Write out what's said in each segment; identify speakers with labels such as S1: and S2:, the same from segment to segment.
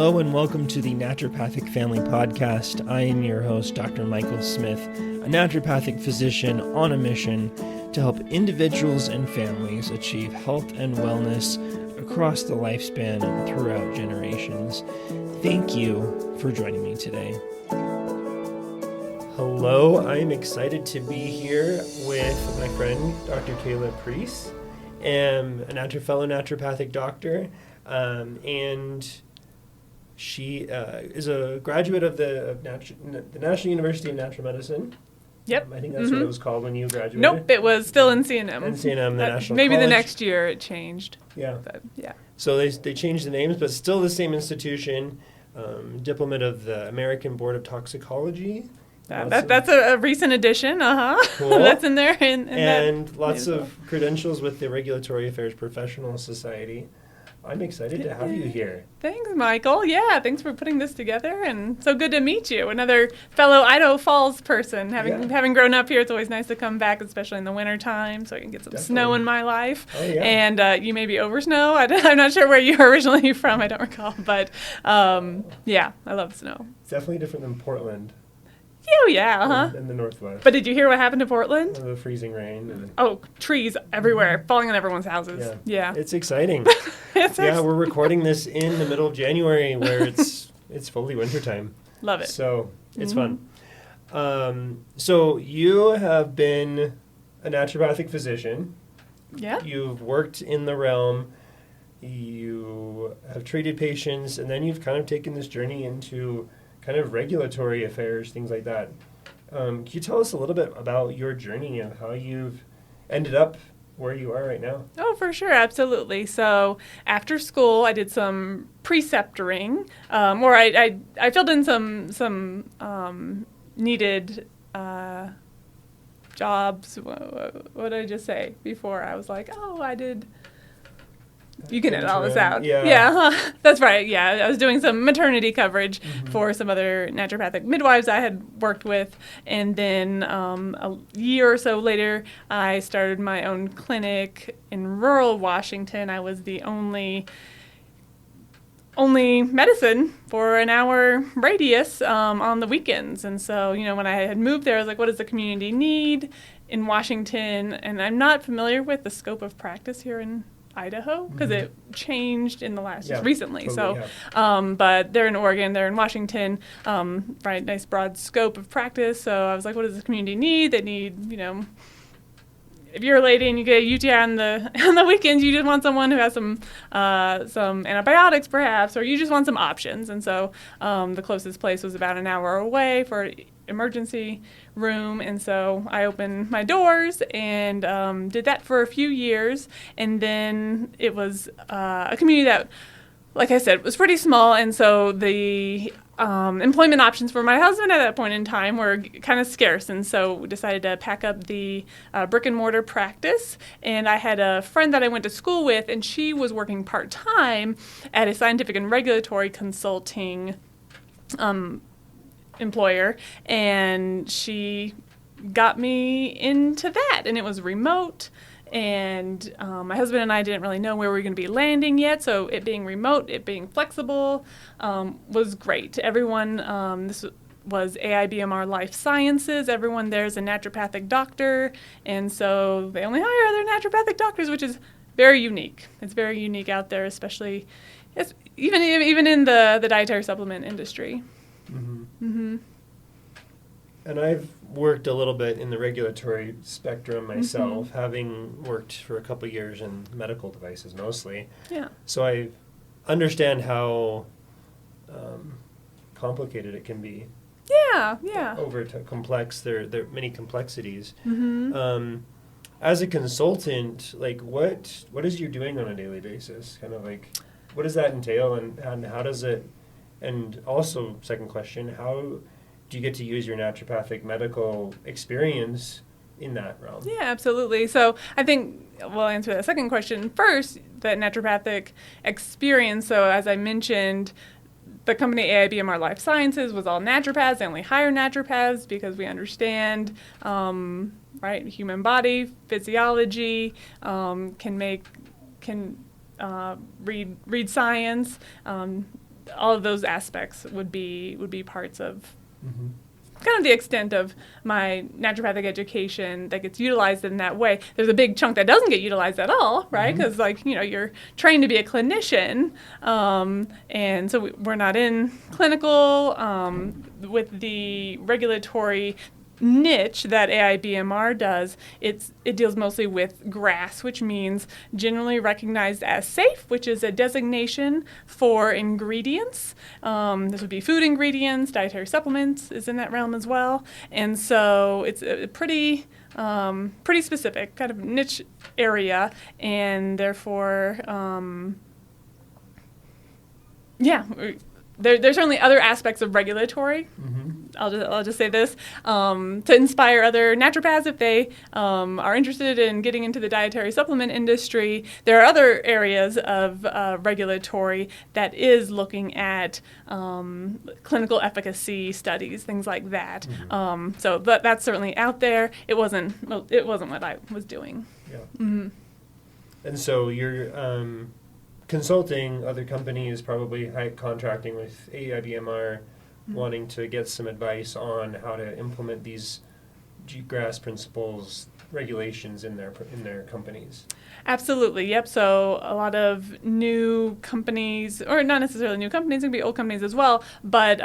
S1: Hello and welcome to the Naturopathic Family Podcast. I am your host, Dr. Michael Smith, a naturopathic physician on a mission to help individuals and families achieve health and wellness across the lifespan and throughout generations. Thank you for joining me today. Hello, I'm excited to be here with my friend, Dr. Kayla Priest. I'm a fellow naturopathic doctor, and she is a graduate of the National University of Natural Medicine.
S2: Yep.
S1: I think that's what it was called when you graduated.
S2: Nope, it was still NCNM.
S1: NCNM, the National
S2: Maybe
S1: College.
S2: the next year it changed.
S1: Yeah.
S2: But, yeah.
S1: So they changed the names, but still the same institution. Diplomat of the American Board of Toxicology.
S2: That's a recent addition.
S1: Cool.
S2: That's in there.
S1: And lots of credentials with the Regulatory Affairs Professional Society. I'm excited to have you here.
S2: Thanks, Michael. Yeah, thanks for putting this together, and so good to meet you. Another fellow Idaho Falls person. Having grown up here, it's always nice to come back, especially in the wintertime, so I can get some snow in my life.
S1: Oh, yeah.
S2: And you may be over snow. I'm not sure where you're originally from. I don't recall. But, yeah, I love snow.
S1: It's definitely different than Portland.
S2: Oh, yeah,
S1: In the Northwest.
S2: But did you hear what happened to Portland?
S1: The freezing rain.
S2: Trees everywhere, falling on everyone's houses. Yeah.
S1: It's exciting.
S2: It's
S1: we're recording this in the middle of January where it's fully wintertime.
S2: Love it.
S1: So it's fun. So you have been a naturopathic physician.
S2: Yeah.
S1: You've worked in the realm. You have treated patients, and then you've kind of taken this journey into kind of regulatory affairs, things like that. Can you tell us a little bit about your journey and how you've ended up where you are right now?
S2: Oh, for sure, absolutely. So after school, I did some preceptoring, or I filled in some needed jobs. What did I just say before? I was like, I did. You can edit all this out. Yeah, that's right. Yeah, I was doing some maternity coverage for some other naturopathic midwives I had worked with. And then a year or so later, I started my own clinic in rural Washington. I was the only medicine for an hour radius on the weekends. And so, when I had moved there, I was like, what does the community need in Washington? And I'm not familiar with the scope of practice here in Idaho because it changed in the last recently. Totally, but they're in Oregon, they're in Washington, right? Nice broad scope of practice. So I was like, what does the community need? They need, if you're a lady and you get a UTI on the weekends, you just want someone who has some antibiotics perhaps, or you just want some options. And so the closest place was about an hour away for emergency room, and so I opened my doors and did that for a few years, and then it was a community that, like I said, was pretty small, and so the employment options for my husband at that point in time were kind of scarce, and so we decided to pack up the brick and mortar practice. And I had a friend that I went to school with, and she was working part-time at a scientific and regulatory consulting employer, and she got me into that, and it was remote, and my husband and I didn't really know where we were going to be landing yet, so it being remote, it being flexible, was great. Everyone, this was AIBMR Life Sciences, everyone there is a naturopathic doctor, and so they only hire other naturopathic doctors, which is very unique. It's very unique out there, especially even in the dietary supplement industry.
S1: And I've worked a little bit in the regulatory spectrum myself, having worked for a couple of years in medical devices mostly.
S2: Yeah.
S1: So I understand how complicated it can be.
S2: Yeah.
S1: Over complex. There are many complexities. As a consultant, like what is you doing on a daily basis? Kind of like, what does that entail, and how does it? And also, second question, how do you get to use your naturopathic medical experience in that realm?
S2: Yeah, absolutely. So I think we'll answer that second question first, that naturopathic experience. So as I mentioned, the company AIBMR Life Sciences was all naturopaths. They only hire naturopaths because we understand, human body, physiology, can read science, all of those aspects would be parts of
S1: Mm-hmm.
S2: kind of the extent of my naturopathic education that gets utilized in that way. There's a big chunk that doesn't get utilized at all, right? Because you're trained to be a clinician, and so we're not in clinical with the regulatory niche that AIBMR does. It deals mostly with GRAS, which means generally recognized as safe, which is a designation for ingredients. This would be food ingredients, dietary supplements is in that realm as well. And so it's a pretty specific kind of niche area, and therefore, there's certainly other aspects of regulatory.
S1: Mm-hmm.
S2: I'll just say this to inspire other naturopaths if they are interested in getting into the dietary supplement industry. There are other areas of regulatory that is looking at clinical efficacy studies, things like that.
S1: Mm-hmm.
S2: So that's certainly out there. It wasn't what I was doing.
S1: Yeah.
S2: Mm-hmm.
S1: And so you're consulting other companies, probably contracting with AIBMR, wanting to get some advice on how to implement these GRAS principles, regulations in their companies.
S2: Absolutely, yep. So a lot of new companies, or not necessarily new companies, it can be old companies as well, but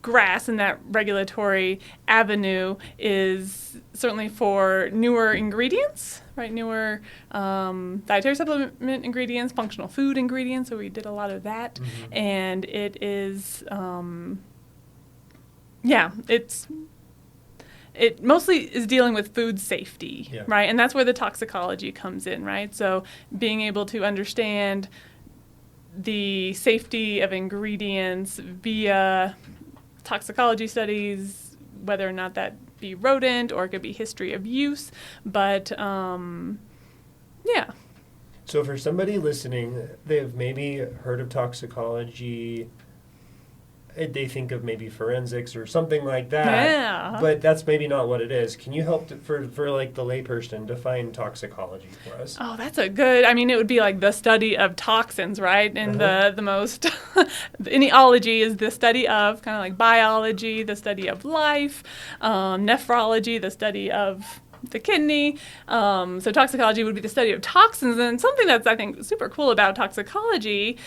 S2: GRAS in that regulatory avenue is certainly for newer ingredients, right? Newer dietary supplement ingredients, functional food ingredients. So we did a lot of that,
S1: Mm-hmm.
S2: and it is, it mostly is dealing with food safety,
S1: Yeah.
S2: right? And that's where the toxicology comes in, right? So being able to understand the safety of ingredients via toxicology studies, whether or not that be rodent or it could be history of use, but
S1: So for somebody listening, they've maybe heard of toxicology, they think of maybe forensics or something like that,
S2: Yeah.
S1: but that's maybe not what it is. Can you help for like the layperson define toxicology for us?
S2: Oh, that's a good, it would be like the study of toxins, right? And the most, any ology is the study of, kind of like biology, the study of life, nephrology, the study of the kidney. So toxicology would be the study of toxins. And something that's, I think, super cool about toxicology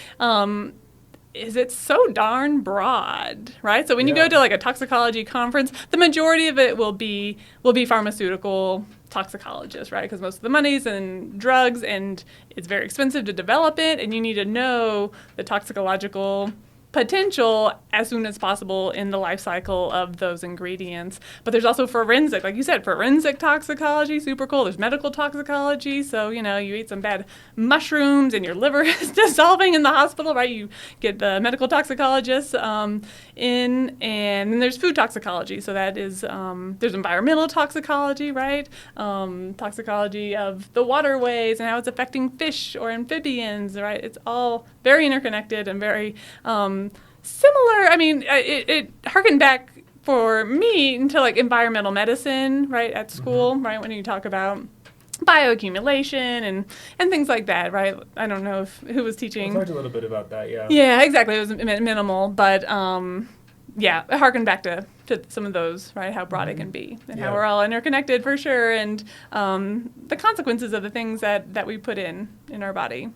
S2: is it's so darn broad, right? So when you go to like a toxicology conference, the majority of it will be pharmaceutical toxicologists, right? Because most of the money's in drugs, and it's very expensive to develop it, and you need to know the toxicological potential as soon as possible in the life cycle of those ingredients. But there's also forensic, like you said, forensic toxicology, super cool. There's medical toxicology, so you eat some bad mushrooms and your liver is dissolving in the hospital, right? You get the medical toxicologist in, and then there's food toxicology. So that is there's environmental toxicology, right? Toxicology of the waterways and how it's affecting fish or amphibians, right? It's all very interconnected and very similar. It harkened back for me into like environmental medicine, right, at school, right, when you talk about bioaccumulation and things like that, right? I don't know who was teaching.
S1: I talked a little bit about that, yeah.
S2: Yeah, exactly. It was minimal, but it harkened back to some of those, right, how broad it can be and how we're all interconnected for sure, and the consequences of the things that we put in our body.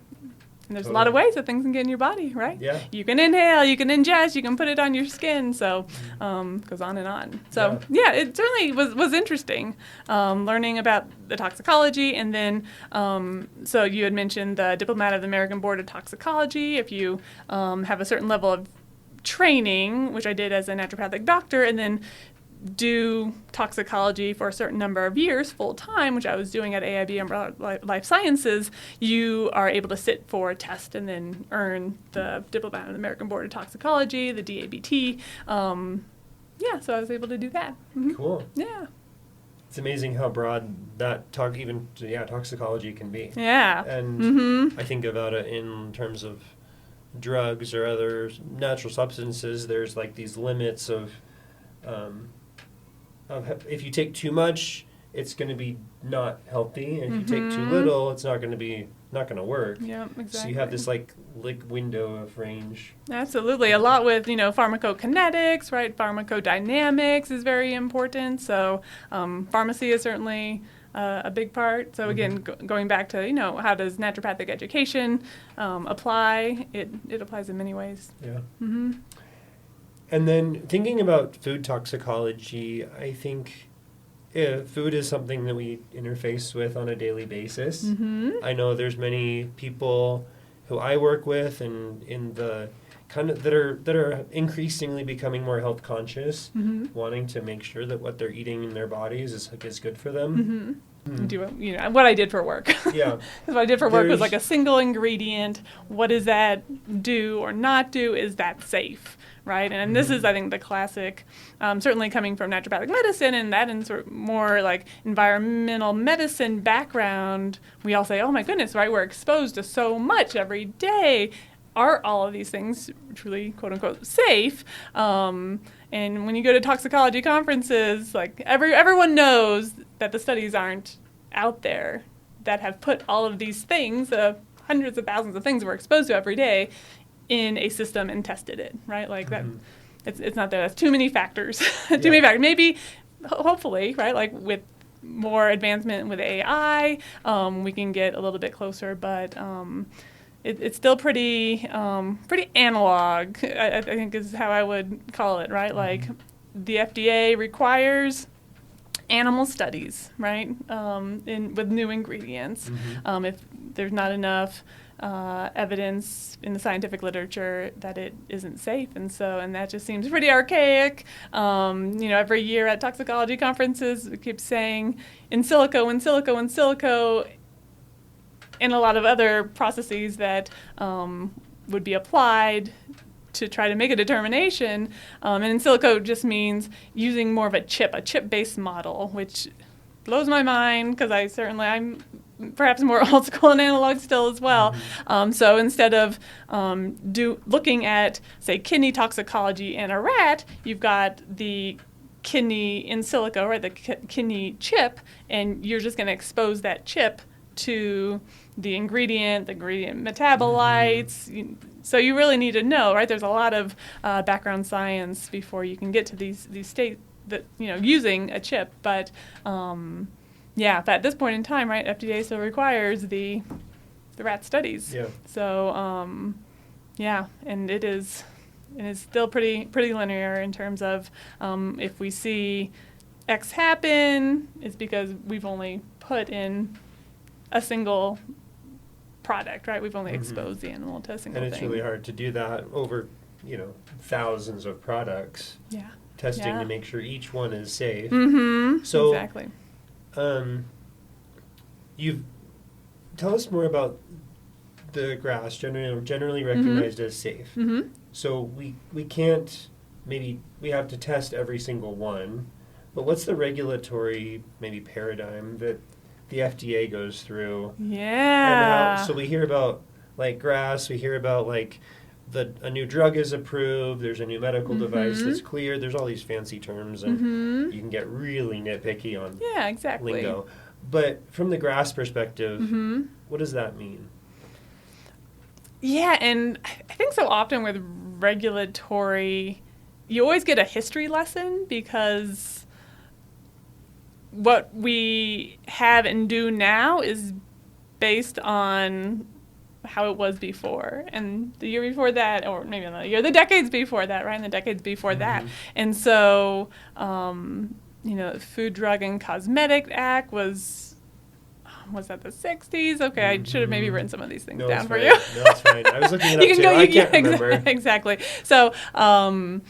S2: And there's a lot of ways that things can get in your body, right?
S1: Yeah.
S2: You can inhale, you can ingest, you can put it on your skin, so goes on and on. So, it certainly was interesting learning about the toxicology. And then, so you had mentioned the diplomat of the American Board of Toxicology. If you have a certain level of training, which I did as a naturopathic doctor, and then do toxicology for a certain number of years full time, which I was doing at AIBM Life Sciences, you are able to sit for a test and then earn the Diplomat of the American Board of Toxicology, the DABT. So I was able to do that. Mm-hmm.
S1: Cool.
S2: Yeah.
S1: It's amazing how broad that toxicology can be.
S2: Yeah.
S1: And I think about it in terms of drugs or other natural substances. There's like these limits of if you take too much, it's going to be not healthy. And if you take too little, it's not going to work.
S2: Yeah, exactly.
S1: So you have this like window of range.
S2: Absolutely. A lot with, pharmacokinetics, right? Pharmacodynamics is very important. So pharmacy is certainly a big part. So again, going back to, how does naturopathic education apply? It applies in many ways.
S1: Yeah. And then thinking about food toxicology, I think food is something that we interface with on a daily basis. I know there's many people who I work with and in the kind of that are increasingly becoming more health conscious, wanting to make sure that what they're eating in their bodies is good for them.
S2: Do what I did for work.
S1: Yeah.
S2: What I did for work was like a single ingredient. What does that do or not do? Is that safe? Right, and this is, I think, the classic, certainly coming from naturopathic medicine and that and sort of more like environmental medicine background, we all say, oh my goodness, right, we're exposed to so much every day. Are all of these things truly, quote unquote, safe? And when you go to toxicology conferences, like everyone knows that the studies aren't out there that have put all of these things, hundreds of thousands of things we're exposed to every day, in a system and tested it, right? Like that, it's not there. That's too many factors. Many factors. Maybe, hopefully, right? Like with more advancement with AI, we can get a little bit closer, but it's still pretty analog. I think is how I would call it, right? Like the FDA requires animal studies, right? With new ingredients, if there's not enough evidence in the scientific literature that it isn't safe, and that just seems pretty archaic. Every year at toxicology conferences, we keep saying in silico, and a lot of other processes that would be applied to try to make a determination. And in silico just means using more of a chip-based model, which blows my mind because I'm perhaps more old school and analog still as well. So instead of looking at, say, kidney toxicology in a rat, you've got the kidney in silico, right, the kidney chip, and you're just going to expose that chip to the ingredient metabolites. So you really need to know, right? There's a lot of background science before you can get to these states that, using a chip, but but at this point in time, right, FDA still requires the rat studies. Yeah. So, and it is still pretty linear in terms of if we see X happen, it's because we've only put in a single product, right? We've only exposed the animal to a single thing.
S1: And it's really hard to do that over, thousands of products.
S2: Yeah.
S1: Testing to make sure each one is safe.
S2: So exactly.
S1: Tell us more about the GRAS, generally recognized as safe. So we can't, maybe we have to test every single one, but what's the regulatory maybe paradigm that the FDA goes through?
S2: Yeah.
S1: And so we hear about like GRAS, we hear about like a new drug is approved, there's a new medical device that's cleared, there's all these fancy terms, and you can get really nitpicky on lingo. But from the GRAS perspective, what does that mean?
S2: Yeah, and I think so often with regulatory, you always get a history lesson because what we have and do now is based on how it was before, and the year before that, or maybe not the year, the decades before that, right, and the decades before that. And so, the Food, Drug, and Cosmetic Act was that the 60s? Okay, I should have maybe written some of these things down for you.
S1: No, it's fine. I was looking it up too. I can't remember.
S2: Exactly. So, so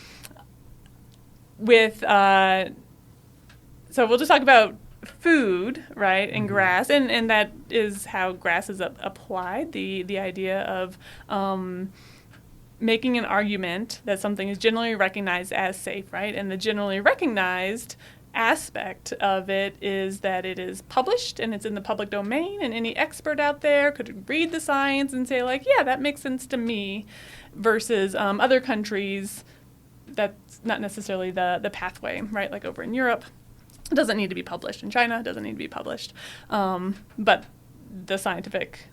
S2: we'll just talk about food, right, and GRAS, and that is how GRAS is applied, the idea of making an argument that something is generally recognized as safe, right, and the generally recognized aspect of it is that it is published and it's in the public domain, and any expert out there could read the science and say, like, yeah, that makes sense to me, versus other countries, that's not necessarily the pathway, right, like over in Europe. It doesn't need to be published in China. It doesn't need to be published. But the scientific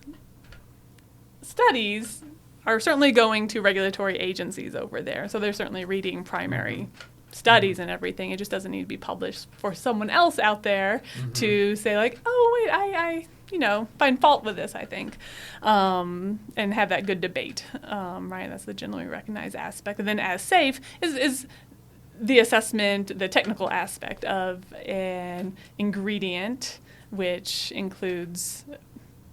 S2: studies are certainly going to regulatory agencies over there. So they're certainly reading primary studies and everything. It just doesn't need to be published for someone else out there to say like, oh, wait, I find fault with this, I think, and have that good debate, right? That's the generally recognized aspect. And then as safe is the assessment, the technical aspect of an ingredient, which includes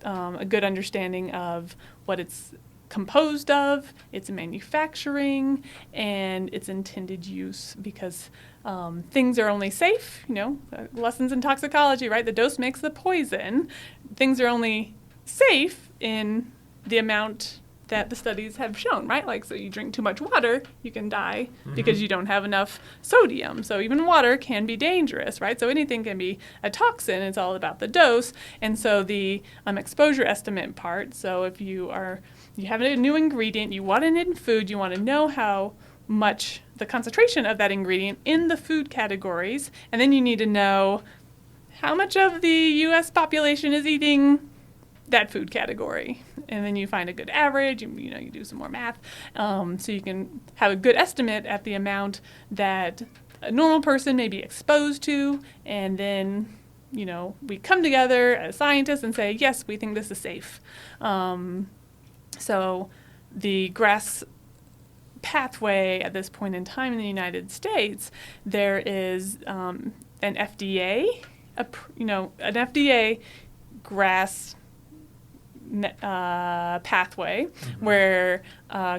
S2: a good understanding of what it's composed of, its manufacturing, and its intended use, because things are only safe, lessons in toxicology, right? The dose makes the poison. Things are only safe in the amount that the studies have shown, right? Like, so you drink too much water, you can die because you don't have enough sodium. So even water can be dangerous, right? So anything can be a toxin. It's all about the dose. And so the exposure estimate part, so if you have a new ingredient, you want it in food, you want to know how much the concentration of that ingredient in the food categories, and then you need to know how much of the U.S. population is eating that food category. And then you find a good average, you do some more math, so you can have a good estimate at the amount that a normal person may be exposed to, and then, we come together as scientists and say, yes, we think this is safe. So the GRAS pathway at this point in time in the United States, there is an FDA, an FDA GRAS pathway where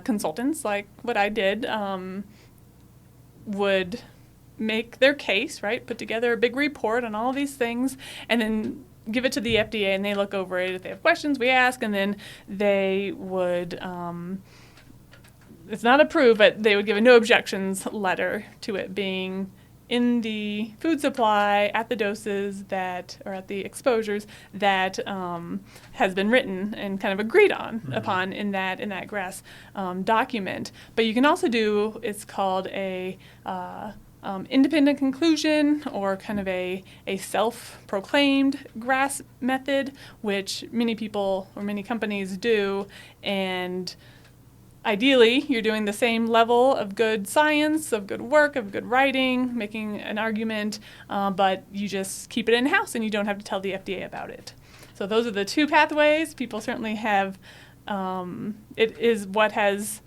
S2: consultants like what I did would make their case, right? Put together a big report on all of these things and then give it to the FDA, and they look over it. If they have questions, we ask, and then they would, it's not approved, but they would give a no objections letter to it being in the food supply at the doses that, or at the exposures that has been written and kind of agreed on upon in that GRAS document. But you can also do, it's called a independent conclusion, or kind of a self-proclaimed GRAS method, which many people or many companies do, and ideally, you're doing the same level of good science, of good work, of good writing, making an argument, but you just keep it in-house and you don't have to tell the FDA about it. So those are the two pathways. People certainly have, it is what has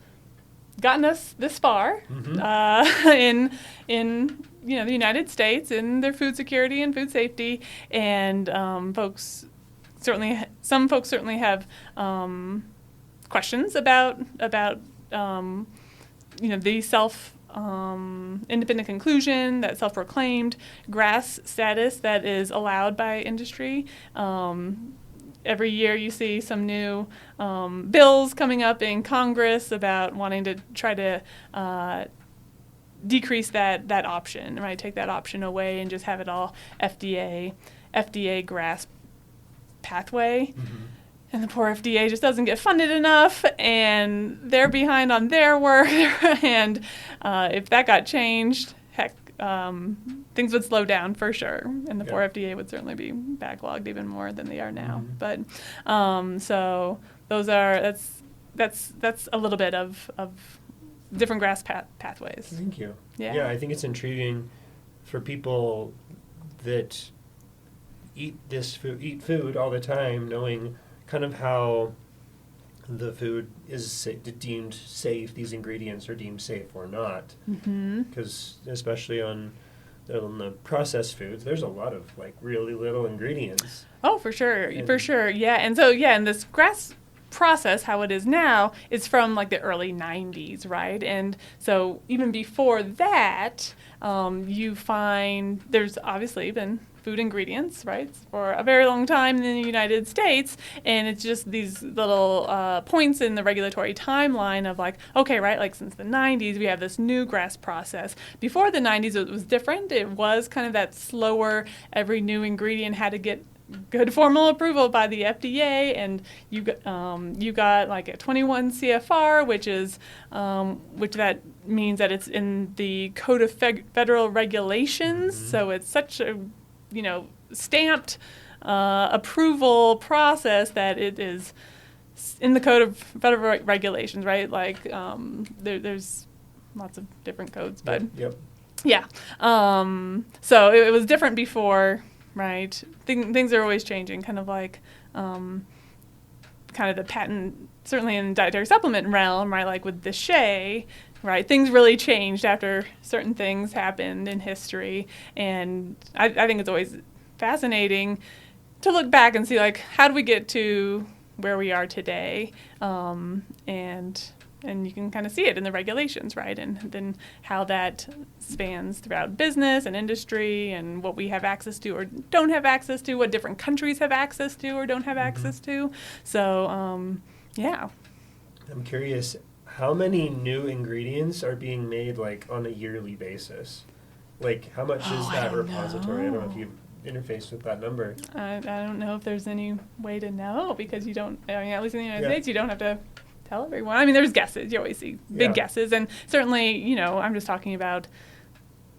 S2: gotten us this far in the United States, in their food security and food safety, and some folks certainly have questions about the independent conclusion, that self-proclaimed GRAS status that is allowed by industry. Every year you see some new bills coming up in Congress about wanting to try to decrease that option, right? Take that option away and just have it all FDA GRAS pathway. And the poor FDA just doesn't get funded enough, and they're behind on their work. And if that got changed, heck, things would slow down for sure. And the poor FDA would certainly be backlogged even more than they are now. But so that's a little bit of different GRAS pathways.
S1: Thank you.
S2: Yeah,
S1: I think it's intriguing for people that eat food all the time, knowing kind of how the food is deemed safe, these ingredients are deemed safe or not. Because especially on the processed foods, there's a lot of really little ingredients.
S2: Oh, for sure. Yeah. And so, and this GRAS process, how it is now, is from the early 90s, right? And so even before that, you find there's obviously been food ingredients, right, for a very long time in the United States, and it's just these little points in the regulatory timeline of okay, right, since the 90s we have this new GRAS process. Before the 90s it was different. It was kind of that slower, every new ingredient had to get good formal approval by the FDA, and you got like a 21 CFR, which that means that it's in the Code of Federal Regulations. So it's such a stamped approval process that it is in the Code of Federal Regulations, right? Like there's lots of different codes, but
S1: Yep.
S2: yeah. So it was different before, right? Things are always changing, kind of like kind of the patent, certainly in the dietary supplement realm, right? Like with the Shea, right? Things really changed after certain things happened in history. And I think it's always fascinating to look back and see, like, how do we get to where we are today? And you can kind of see it in the regulations, right? And then how that spans throughout business and industry and what we have access to or don't have access to, what different countries have access to or don't have access to. So, yeah.
S1: I'm curious, how many new ingredients are being made like on a yearly basis? Like how much is that repository? I don't know if you've interfaced with that number.
S2: I don't know if there's any way to know because you don't, at least in the United States, you don't have to tell everyone. I mean, there's guesses. You always see big guesses. And certainly, I'm just talking about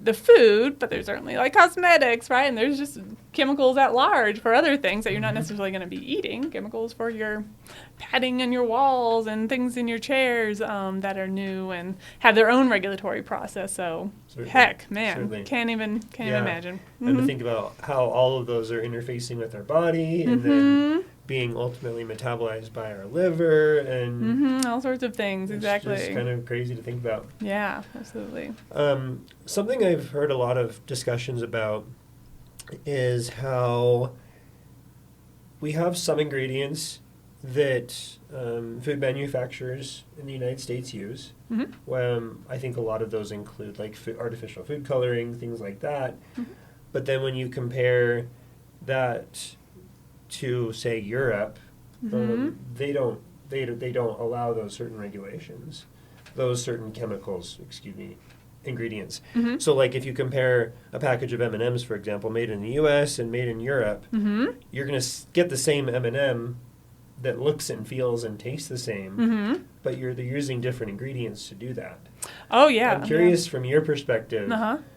S2: the food, but there's certainly like cosmetics, right? And there's just chemicals at large for other things that you're not necessarily going to be eating. Chemicals for your padding on your walls and things in your chairs that are new and have their own regulatory process. So, heck, man, can't even imagine.
S1: And to think about how all of those are interfacing with our body and then being ultimately metabolized by our liver and
S2: all sorts of things. Exactly.
S1: It's just kind of crazy to think about.
S2: Yeah, absolutely.
S1: Something I've heard a lot of discussions about is how we have some ingredients that food manufacturers in the United States use. I think a lot of those include like artificial food coloring, things like that. But then when you compare that to say Europe, they don't allow those certain regulations, those certain chemicals, ingredients. So like if you compare a package of M&Ms, for example, made in the U.S. and made in Europe, you're going to get the same M&M that looks and feels and tastes the same, but they're using different ingredients to do that.
S2: Oh yeah.
S1: I'm curious from your perspective, how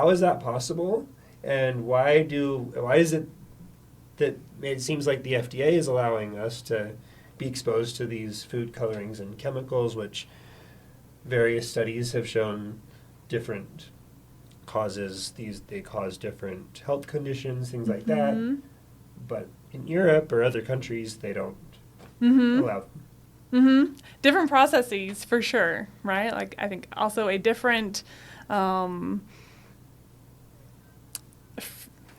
S1: is that possible? And why is it that it seems like the FDA is allowing us to be exposed to these food colorings and chemicals, which various studies have shown different causes. They cause different health conditions, things like that. But in Europe or other countries, they don't allow them.
S2: Different processes for sure, right? Like I think also a different.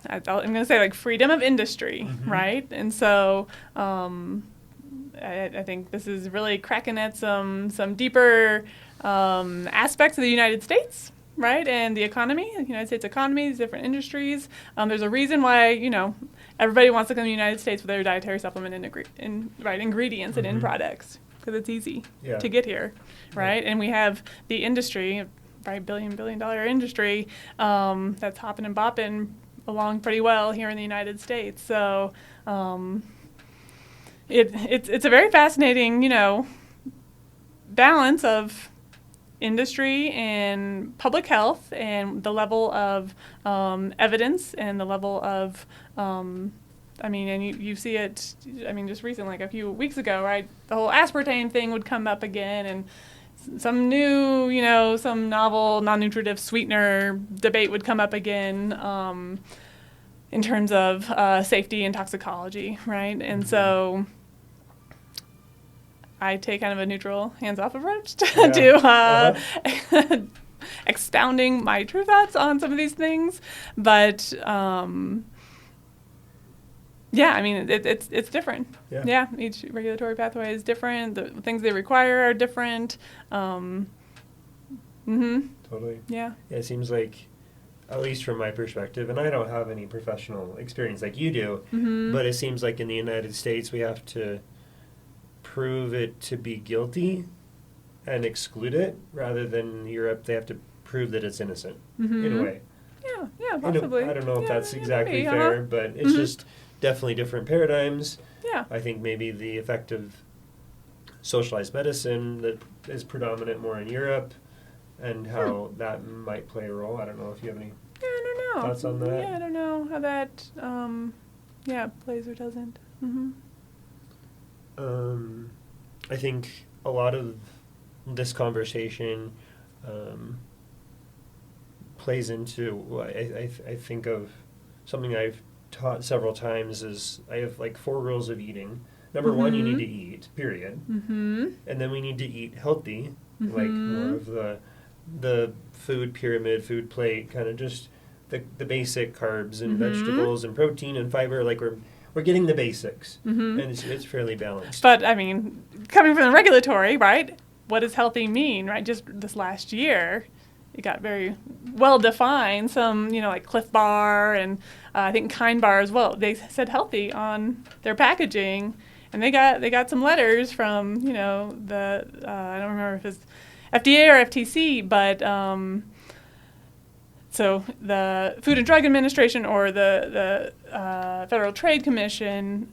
S2: I'm going to say like freedom of industry, right? And so I think this is really cracking at some deeper aspects of the United States, right? And the economy, the United States economy, these different industries. There's a reason why, everybody wants to come to the United States with their dietary supplement ingredients and end products because it's easy to get here, right? And we have the industry, right, billion dollar industry that's hopping and bopping along pretty well here in the United States. So it's a very fascinating, balance of industry and public health and the level of evidence and the level of, and you see it, just recently, like a few weeks ago, right? The whole aspartame thing would come up again and some new, some novel non-nutritive sweetener debate would come up again in terms of safety and toxicology, right? And so I take kind of a neutral, hands-off approach to expounding my true thoughts on some of these things. But it's different. Yeah, each regulatory pathway is different. The things they require are different. Totally. Yeah.
S1: It seems like, at least from my perspective, and I don't have any professional experience like you do, but it seems like in the United States we have to prove it to be guilty and exclude it, rather than in Europe they have to prove that it's innocent in a way.
S2: Yeah, possibly.
S1: I don't know if
S2: Yeah,
S1: that's
S2: yeah,
S1: exactly
S2: maybe,
S1: fair, but it's just definitely different paradigms.
S2: Yeah.
S1: I think maybe the effect of socialized medicine that is predominant more in Europe and how that might play a role. I don't know if you have any
S2: Yeah, I don't know.
S1: thoughts on that.
S2: Yeah, I don't know how that, plays or doesn't. Mm-hmm.
S1: I think a lot of this conversation plays into, I think of something I've taught several times is I have like 4 rules of eating. Number 1, you need to eat, period.
S2: Mm-hmm.
S1: And then we need to eat healthy, like more of the food pyramid, food plate, kind of just the basic carbs and vegetables and protein and fiber. Like we're getting the basics, and it's fairly balanced.
S2: But, I mean, coming from the regulatory, right, what does healthy mean, right? Just this last year, it got very well defined. Some, like Cliff Bar and I think Kind Bar as well. They said healthy on their packaging, and they got some letters from, the I don't remember if it's FDA or FTC, but so the Food and Drug Administration or the Federal Trade Commission,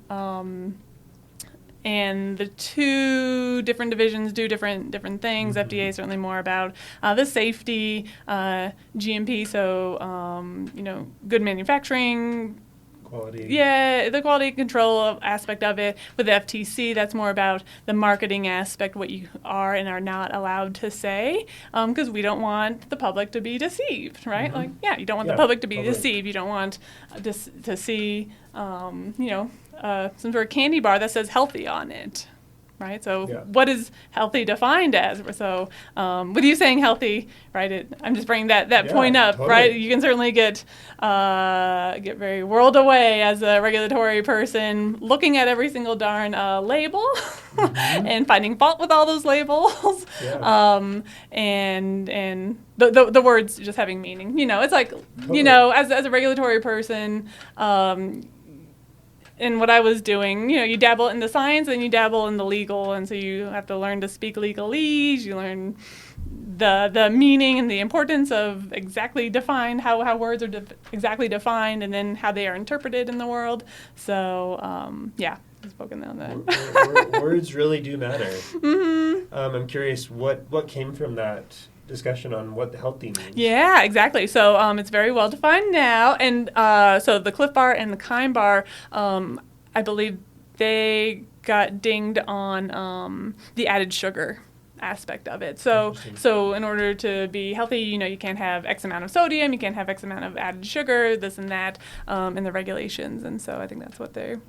S2: and the 2 different divisions do different things. FDA is certainly more about the safety, GMP, so good manufacturing.
S1: Quality.
S2: Yeah, the quality control aspect of it. With the FTC, that's more about the marketing aspect, what you are and are not allowed to say, because we don't want the public to be deceived, right? You don't want the public to be deceived. You don't want to see, some sort of candy bar that says healthy on it. Right, so what is healthy defined as? So, with you saying healthy, right? I'm just bringing that point up, totally. Right? You can certainly get very whirled away as a regulatory person, looking at every single darn label and finding fault with all those labels, and the words just having meaning. It's like totally. As a regulatory person. And what I was doing, you dabble in the science and you dabble in the legal, and so you have to learn to speak legalese. You learn the meaning and the importance of exactly defined, how words are exactly defined, and then how they are interpreted in the world. So, I've spoken on that.
S1: Words really do matter. I'm curious, what came from that discussion on what the healthy means?
S2: Yeah, exactly. So it's very well defined now, and so the Cliff Bar and the Kind Bar, I believe they got dinged on the added sugar aspect of it. So in order to be healthy, you can't have X amount of sodium, you can't have X amount of added sugar, this and that, in the regulations, and so I think that's what they're.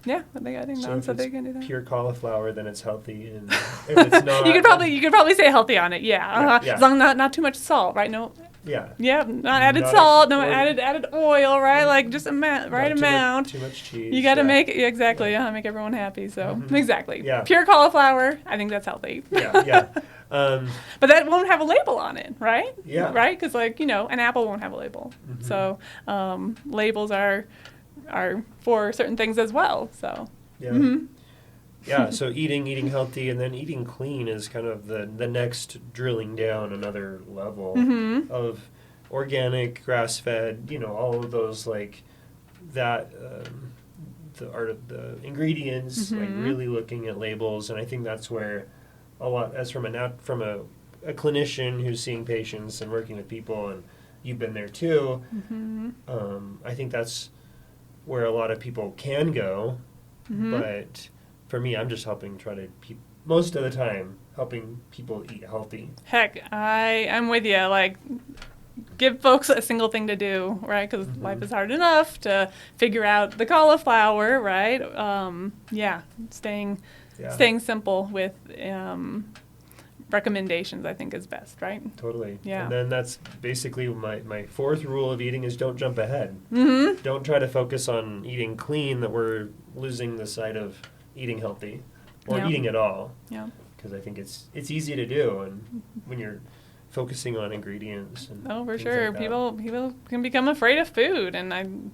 S2: Yeah, I think so they can do that.
S1: Pure cauliflower, then it's healthy, and if it's not,
S2: you could probably say healthy on it. Yeah. As long as not too much salt, right? No.
S1: Yeah.
S2: Yeah, not added salt, no added oil, right? Like just right amount.
S1: Too much cheese.
S2: You got to make make everyone happy. So exactly.
S1: Yeah.
S2: Pure cauliflower, I think that's healthy.
S1: Yeah.
S2: But that won't have a label on it, right?
S1: Yeah.
S2: Right? Because an apple won't have a label. So labels are for certain things as well. So
S1: yeah. So eating healthy and then eating clean is kind of the next drilling down another level of organic, grass fed. All of those like that. The art of the ingredients, like really looking at labels, and I think that's where a lot, as from a clinician who's seeing patients and working with people, and you've been there too. I think that's where a lot of people can go, but for me, I'm just helping most of the time, helping people eat healthy.
S2: Heck, I'm with you. Like, give folks a single thing to do, right? Because life is hard enough to figure out the cauliflower, right? Staying simple with recommendations, I think, is best, right?
S1: Totally.
S2: Yeah.
S1: And then that's basically my 4th rule of eating is don't jump ahead. Don't try to focus on eating clean, that we're losing the sight of eating healthy or eating at all. Yeah. Because I think it's easy to do, and when you're focusing on ingredients and
S2: for sure.
S1: Like
S2: people can become afraid of food, and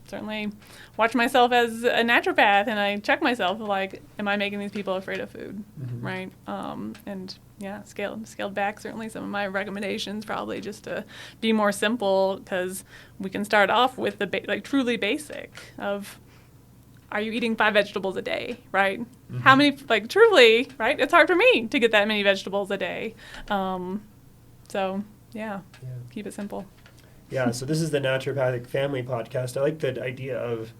S2: certainly watch myself as a naturopath, and I check myself, like, am I making these people afraid of food, right? And yeah, scaled back certainly some of my recommendations, probably just to be more simple, because we can start off with the like truly basic of, are you eating 5 vegetables a day, right? How many, like, truly, right? It's hard for me to get that many vegetables a day. So yeah, keep it simple.
S1: Yeah, so this is the Naturopathic Family Podcast. I like the idea of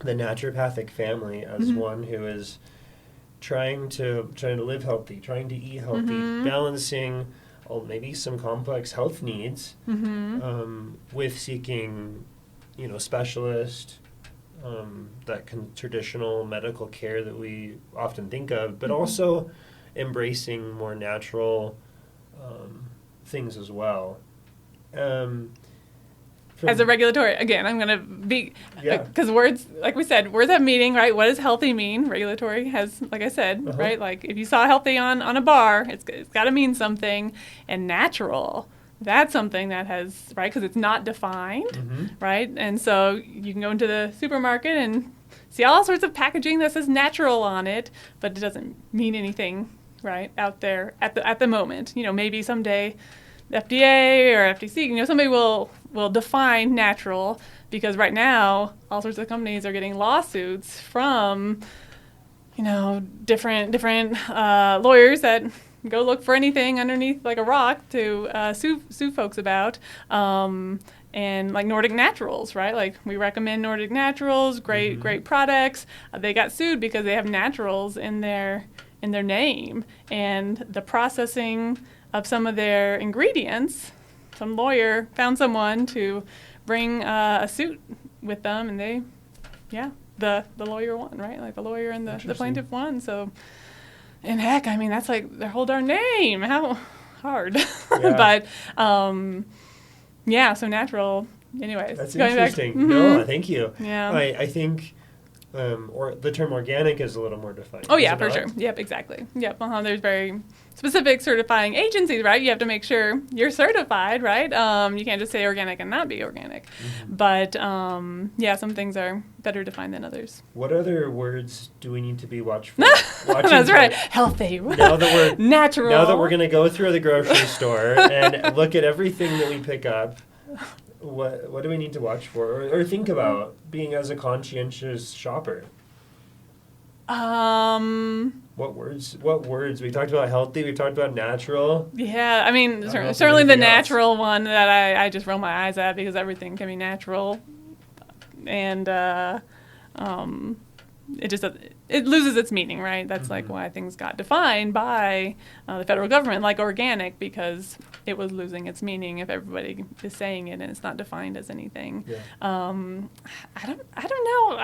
S1: the naturopathic family as one who is trying to live healthy, trying to eat healthy, balancing maybe some complex health needs with seeking, specialist, that traditional medical care that we often think of, but also embracing more natural things as well.
S2: As a regulatory, again, I'm going to be, because words, like we said, words have meaning, right? What does healthy mean? Regulatory has, like I said, right? Like, if you saw healthy on a bar, it's got to mean something. And natural, that's something that has, right? Because it's not defined, right? And so you can go into the supermarket and see all sorts of packaging that says natural on it, but it doesn't mean anything, right, out there at the moment. Maybe someday the FDA or FTC, somebody will define natural, because right now all sorts of companies are getting lawsuits from, different lawyers that go look for anything underneath like a rock to sue folks about. And like Nordic Naturals, right? Like, we recommend Nordic Naturals, great products. They got sued because they have naturals in their name, and the processing of some of their ingredients, some lawyer found someone to bring a suit with them, and the lawyer won, right? Like, the lawyer and the plaintiff won. So, and heck, I mean, that's like their whole darn name. How hard. But so natural. Anyways,
S1: that's interesting. No, thank you.
S2: Yeah,
S1: I think. Or the term organic is a little more defined.
S2: Oh, yeah, for sure. Yep, exactly. Yep. There's very specific certifying agencies, right? You have to make sure you're certified, right? You can't just say organic and not be organic. But, some things are better defined than others.
S1: What other words do we need to be watching
S2: That's right. Healthy.
S1: Now that we're
S2: natural.
S1: Now that we're going to go through the grocery store and look at everything that we pick up, what do we need to watch for or think about being as a conscientious shopper? What words? We talked about healthy. We talked about natural.
S2: Yeah, I mean, certainly the natural one that I just roll my eyes at, because everything can be natural, and it loses its meaning, right? That's like why things got defined by the federal government, like organic, because it was losing its meaning if everybody is saying it and it's not defined as anything. Yeah. I don't know.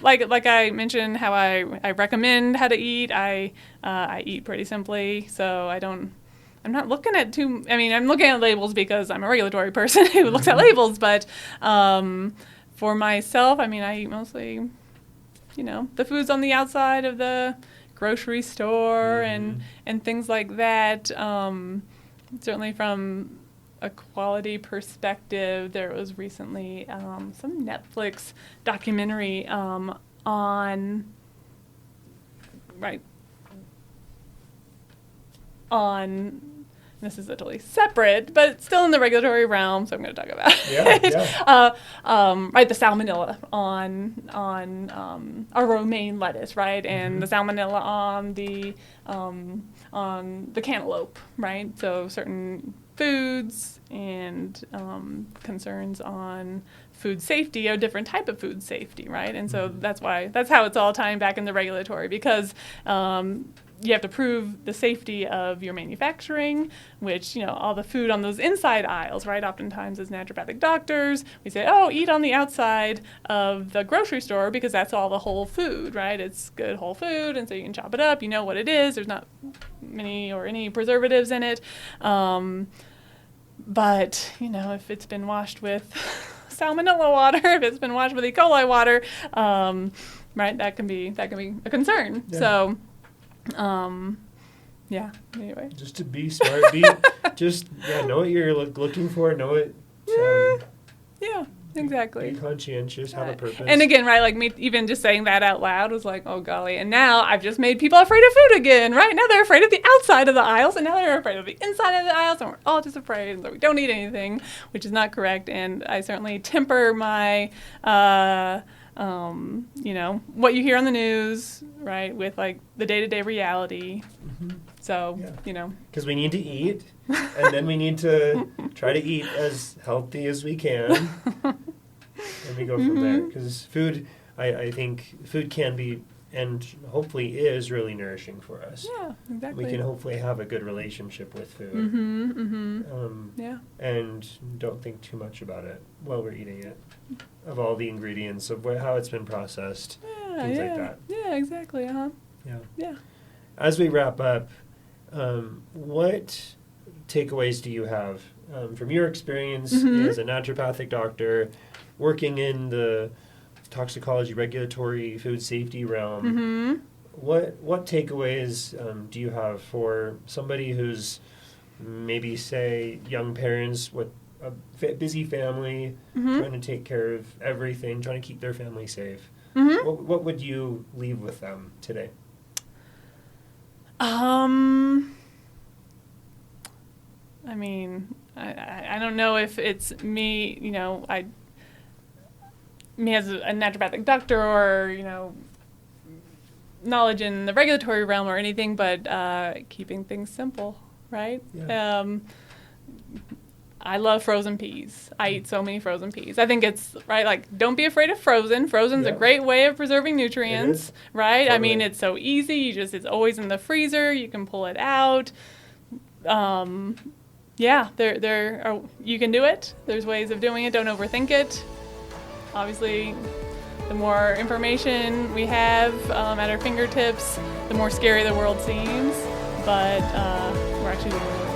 S2: Like I mentioned, how I recommend how to eat. I eat pretty simply, so I'm not looking at I'm looking at labels because I'm a regulatory person who looks at labels, but for myself, I eat mostly, the foods on the outside of the grocery store and things like that. Certainly from a quality perspective, there was recently some Netflix documentary on this is a totally separate, but still in the regulatory realm, so I'm going to talk about it. The salmonella on our romaine lettuce, right, and the salmonella on the cantaloupe, right? So certain foods and concerns on food safety, a different type of food safety, right? And so that's how it's all tying back in the regulatory, because you have to prove the safety of your manufacturing, which, all the food on those inside aisles, right? Oftentimes as naturopathic doctors, we say, eat on the outside of the grocery store because that's all the whole food, right? It's good whole food, and so you can chop it up, you know what it is. There's not many or any preservatives in it. But, if it's been washed with salmonella water, if it's been washed with E. coli water, right, that can be a concern. Yeah. So, anyway.
S1: Just to be smart, know what you're looking for, know it.
S2: exactly.
S1: Be conscientious, have a purpose.
S2: And again, right, like me even just saying that out loud was like, oh golly. And now I've just made people afraid of food again, right? Now they're afraid of the outside of the aisles, and now they're afraid of the inside of the aisles, and we're all just afraid, and so we don't eat anything, which is not correct. And I certainly temper my, what you hear on the news, right, with like the day-to-day reality. So,
S1: because we need to eat, and then we need to try to eat as healthy as we can, and we go from there. Because food, I think food can be, and hopefully is, really nourishing for us.
S2: Yeah, exactly.
S1: We can hopefully have a good relationship with food. And don't think too much about it while we're eating it, of all the ingredients, of how it's been processed, things like that.
S2: Yeah, exactly.
S1: Yeah. As we wrap up, what takeaways do you have from your experience as a naturopathic doctor working in the toxicology, regulatory, food safety realm? What takeaways do you have for somebody who's maybe, say, young parents with a busy family, trying to take care of everything, trying to keep their family safe? What would you leave with them today?
S2: I mean, I don't know if it's me, me as a naturopathic doctor or, knowledge in the regulatory realm or anything, but keeping things simple, right? Yeah. I love frozen peas. I eat so many frozen peas. I think it's, right, like, don't be afraid of frozen. Frozen's a great way of preserving nutrients, right? Totally. I mean, it's so easy. It's always in the freezer. You can pull it out. You can do it. There's ways of doing it. Don't overthink it. Obviously, the more information we have at our fingertips, the more scary the world seems, but we're actually doing really well.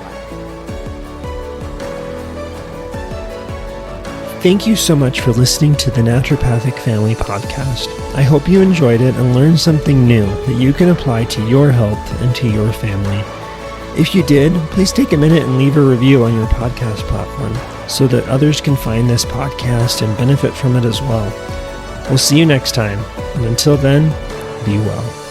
S3: Thank you so much for listening to the Naturopathic Family Podcast. I hope you enjoyed it and learned something new that you can apply to your health and to your family. If you did, please take a minute and leave a review on your podcast platform so that others can find this podcast and benefit from it as well. We'll see you next time, and until then, be well.